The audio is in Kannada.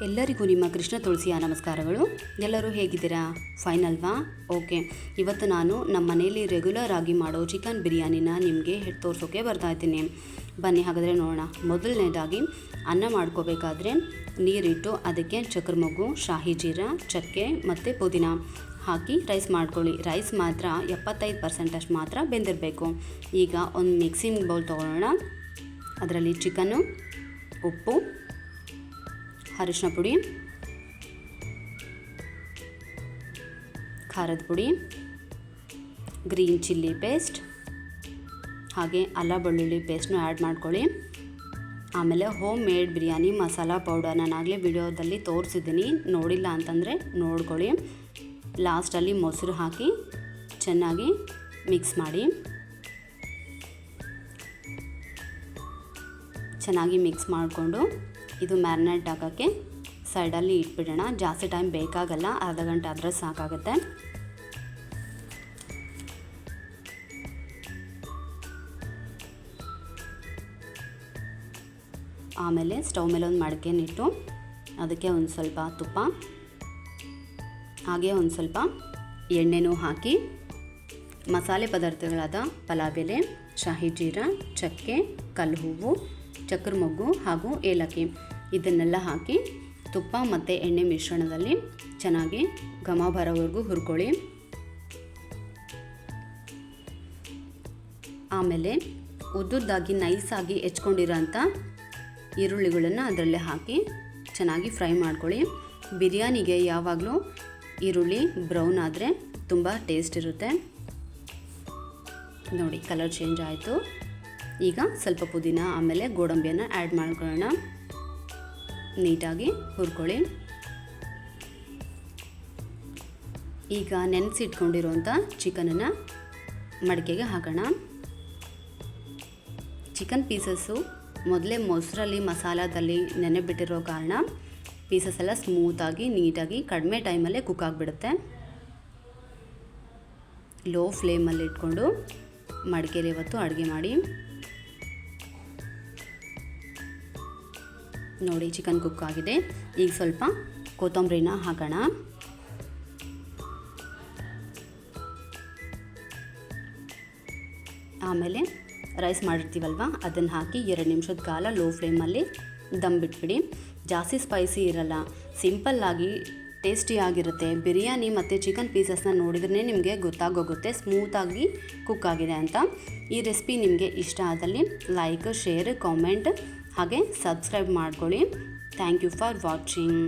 ಎಲ್ಲರಿಗೂ ನಿಮ್ಮ ಕೃಷ್ಣ ತುಳಸಿಯ ನಮಸ್ಕಾರಗಳು. ಎಲ್ಲರೂ ಹೇಗಿದ್ದೀರಾ? ಫೈನ್ ಅಲ್ವಾ? ಓಕೆ, ಇವತ್ತು ನಾನು ನಮ್ಮ ಮನೆಯಲ್ಲಿ ರೆಗ್ಯುಲರ್ ಆಗಿ ಮಾಡೋ ಚಿಕನ್ ಬಿರಿಯಾನಿನ ನಿಮಗೆ ತೋರಿಸೋಕೆ ಬರ್ತಾ ಇದ್ದೀನಿ. ಬನ್ನಿ ಹಾಗಾದರೆ ನೋಡೋಣ. ಮೊದಲನೇದಾಗಿ ಅನ್ನ ಮಾಡ್ಕೋಬೇಕಾದ್ರೆ ನೀರಿಟ್ಟು ಅದಕ್ಕೆ ಚಕ್ರಮೊಗ್ಗು, ಶಾಹಿ ಜೀರಾ, ಚಕ್ಕೆ ಮತ್ತು ಪುದೀನ ಹಾಕಿ ರೈಸ್ ಮಾಡ್ಕೊಳ್ಳಿ. ರೈಸ್ ಮಾತ್ರ 75% ಮಾತ್ರ ಬೆಂದಿರಬೇಕು. ಈಗ ಒಂದು ಮಿಕ್ಸಿಂಗ್ ಬೌಲ್ ತೊಗೊಳ್ಳೋಣ. ಅದರಲ್ಲಿ ಚಿಕನ್ನು, ಉಪ್ಪು, ಅರಿಶಿನ ಪುಡಿ, ಖಾರದ ಪುಡಿ, ಗ್ರೀನ್ ಚಿಲ್ಲಿ ಪೇಸ್ಟ್, ಹಾಗೆ ಅಲ್ಲ ಬೆಳ್ಳುಳ್ಳಿ ಪೇಸ್ಟ್ನು ಆ್ಯಡ್ ಮಾಡ್ಕೊಳ್ಳಿ. ಆಮೇಲೆ home made biryani masala powder ನಾನಾಗಲೇ ವಿಡಿಯೋದಲ್ಲಿ ತೋರಿಸಿದ್ದೀನಿ, ನೋಡಿಲ್ಲ ಅಂತಂದರೆ ನೋಡ್ಕೊಳ್ಳಿ. ಲಾಸ್ಟಲ್ಲಿ ಮೊಸರು ಹಾಕಿ ಚೆನ್ನಾಗಿ ಮಿಕ್ಸ್ ಮಾಡಿ. ಚೆನ್ನಾಗಿ ಮಿಕ್ಸ್ ಮಾಡಿಕೊಂಡು ಇದು ಮ್ಯಾರಿನೇಟ್ ಹಾಕೋಕ್ಕೆ ಸೈಡಲ್ಲಿ ಇಟ್ಬಿಡೋಣ. ಜಾಸ್ತಿ ಟೈಮ್ ಬೇಕಾಗಲ್ಲ, ಅರ್ಧ ಗಂಟೆ ಆದರೆ ಸಾಕಾಗುತ್ತೆ. ಆಮೇಲೆ ಸ್ಟವ್ ಮೇಲೆ ಒಂದು ಮಡಕೆನಿಟ್ಟು ಅದಕ್ಕೆ ಒಂದು ಸ್ವಲ್ಪ ತುಪ್ಪ, ಹಾಗೆ ಒಂದು ಸ್ವಲ್ಪ ಎಣ್ಣೆನೂ ಹಾಕಿ ಮಸಾಲೆ ಪದಾರ್ಥಗಳಾದ ಪಲಾವ್ ಎಲೆ, ಶಾಹಿ ಜೀರಾ, ಚಕ್ಕೆ, ಕಲ್ಲು ಹೂವು, ಚಕ್ರಮೊಗ್ಗು ಹಾಗೂ ಏಲಕ್ಕಿ ಇದನ್ನೆಲ್ಲ ಹಾಕಿ ತುಪ್ಪ ಮತ್ತು ಎಣ್ಣೆ ಮಿಶ್ರಣದಲ್ಲಿ ಚೆನ್ನಾಗಿ ಘಮ ಬರೋವರೆಗೂ ಹುರ್ಕೊಳ್ಳಿ. ಆಮೇಲೆ ಉದ್ದುದ್ದಾಗಿ ನೈಸಾಗಿ ಹೆಚ್ಕೊಂಡಿರೋಂಥ ಈರುಳ್ಳಿಗಳನ್ನು ಅದರಲ್ಲೇ ಹಾಕಿ ಚೆನ್ನಾಗಿ ಫ್ರೈ ಮಾಡ್ಕೊಳ್ಳಿ. ಬಿರಿಯಾನಿಗೆ ಯಾವಾಗಲೂ ಈರುಳ್ಳಿ ಬ್ರೌನ್ ಆದರೆ ತುಂಬ ಟೇಸ್ಟ್ ಇರುತ್ತೆ. ನೋಡಿ, ಕಲರ್ ಚೇಂಜ್ ಆಯಿತು. ಈಗ ಸ್ವಲ್ಪ ಪುದೀನ ಆಮೇಲೆ ಗೋಡಂಬಿಯನ್ನು ಆ್ಯಡ್ ಮಾಡ್ಕೊಳ್ಳೋಣ. ನೀಟಾಗಿ ಹುರ್ಕೊಳ್ಳಿ. ಈಗ ನೆನೆಸಿಟ್ಕೊಂಡಿರುವಂಥ ಚಿಕನನ್ನು ಮಡಿಕೆಗೆ ಹಾಕೋಣ. ಚಿಕನ್ ಪೀಸಸ್ಸು ಮೊದಲೇ ಮೊಸರಲ್ಲಿ ಮಸಾಲದಲ್ಲಿ ನೆನೆ ಬಿಟ್ಟಿರೋ ಕಾರಣ ಪೀಸಸ್ ಎಲ್ಲ ಸ್ಮೂತಾಗಿ ನೀಟಾಗಿ ಕಡಿಮೆ ಟೈಮಲ್ಲೇ ಕುಕ್ ಆಗಿಬಿಡುತ್ತೆ. ಲೋ ಫ್ಲೇಮಲ್ಲಿ ಇಟ್ಕೊಂಡು ಮಡಿಕೆಯಲ್ಲಿ ಇವತ್ತು ಅಡುಗೆ ಮಾಡಿ. ನೋಡಿ, ಚಿಕನ್ ಕುಕ್ ಆಗಿದೆ. ಈಗ ಸ್ವಲ್ಪ ಕೊತ್ತಂಬರಿನ ಹಾಕೋಣ. ಆಮೇಲೆ ರೈಸ್ ಮಾಡಿರ್ತೀವಲ್ವ ಅದನ್ನು ಹಾಕಿ 2 ನಿಮಿಷದ ಕಾಲ ಲೋ ಫ್ಲೇಮಲ್ಲಿ ದಮ್ ಬಿಟ್ಬಿಡಿ. ಜಾಸ್ತಿ ಸ್ಪೈಸಿ ಇರಲ್ಲ, ಸಿಂಪಲ್ಲಾಗಿ ಟೇಸ್ಟಿಯಾಗಿರುತ್ತೆ. ಬಿರಿಯಾನಿ ಮತ್ತು ಚಿಕನ್ ಪೀಸಸ್ನ ನೋಡಿದ್ರೆ ನಿಮಗೆ ಗೊತ್ತಾಗೋಗುತ್ತೆ ಸ್ಮೂತಾಗಿ ಕುಕ್ ಆಗಿದೆ ಅಂತ. ಈ ರೆಸಿಪಿ ನಿಮಗೆ ಇಷ್ಟ ಆದಲ್ಲಿ ಲೈಕ್, ಶೇರ್, ಕಾಮೆಂಟ್ ಹಾಗೆ ಸಬ್ಸ್ಕ್ರೈಬ್ ಮಾಡ್ಕೊಳ್ಳಿ. Thank you for watching.